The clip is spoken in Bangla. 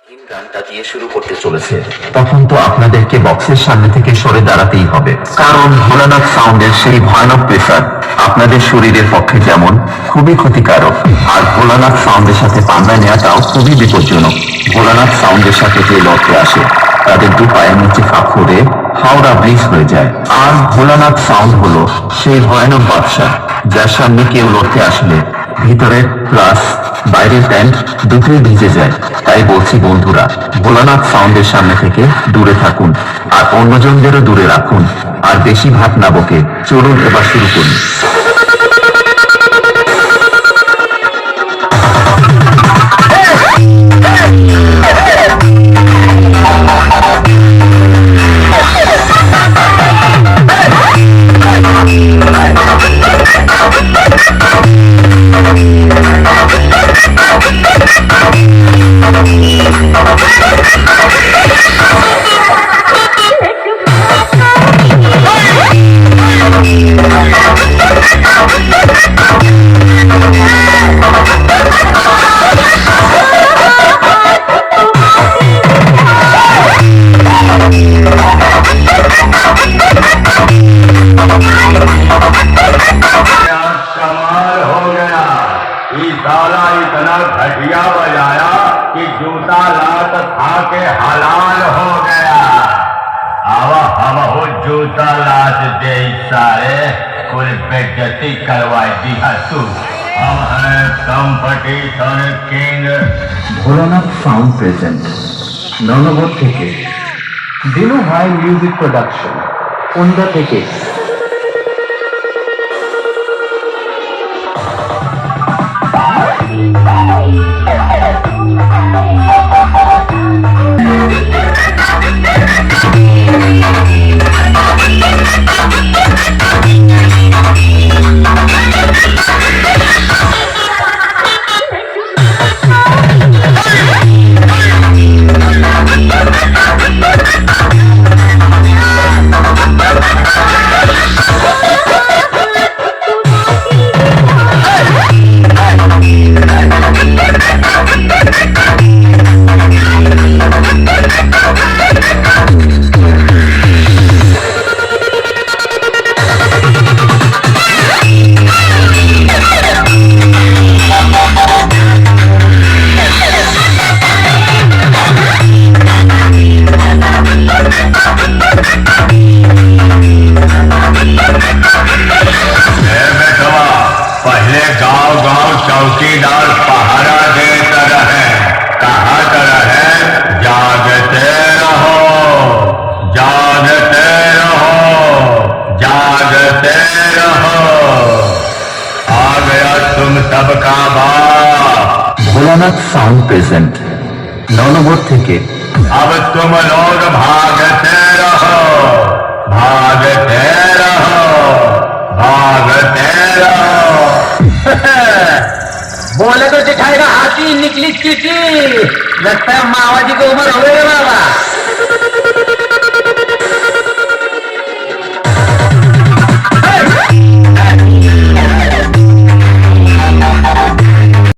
গানটা দিয়ে শুরু করতে চলেছে, তখন তো আপনাদেরকে বক্সের সামনে থেকে সরে দাঁড়াতেই হবে, কারণ ভোলানাথ সাউন্ডের সেই ভয়ানক প্রেসার আপনাদের শরীরের পক্ষে যেমন খুবই ক্ষতিকারক, আর ভোলানাথ সাউন্ডের সাথে পাঙ্গা নেওয়াটাও খুবই বিপজ্জনক। ভোলানাথ সাউন্ডের সাথে যে লড়তে আসে তাদের দু পায়ের নিচে ফাঁক করে হাওড়া ব্রিজ হয়ে যায়। আর ভোলানাথ সাউন্ড হলো সেই ভয়ানক বাদশা যার সামনে কেউ লড়তে আসলে ভিতরের প্লাস বাইরের প্যান্ট দুটোই ভিজে যায়। তাই বলছি বন্ধুরা, ভোলানাথ সাউন্ডের সামনে থেকে দূরে থাকুন, আর অন্যজনদেরও দূরে রাখুন, আর বেশি ভাত না বকে চলুন এবার শুরু করি। साला इतना घटिया बजाया कि जूता लात खा के हलाल हो गया। अब हम हो जूता लात दे सारे कुल बेइज्जती करवाई दिया तू। हम हैं competition king. Bholanath sound present ননগর থেকে দিনু ভাই মিউজিক প্রোডাকশন কোনটা থেকে चौकीदार पहरा देता रहे, कहत रहे जागते रहो, जागते रहो, जागते रहो। आ गया तुम सबका बाप। ভোলানাথ সাউন্ড প্রেজেন্ট ননগর থেকে अब तुम लोग भागते रहो, भागते रहो, भागते रहो। बोले तो दिखाएगा हाथी निकली चीटी। लगता है मावाजी की उम्र हो गई बाबा।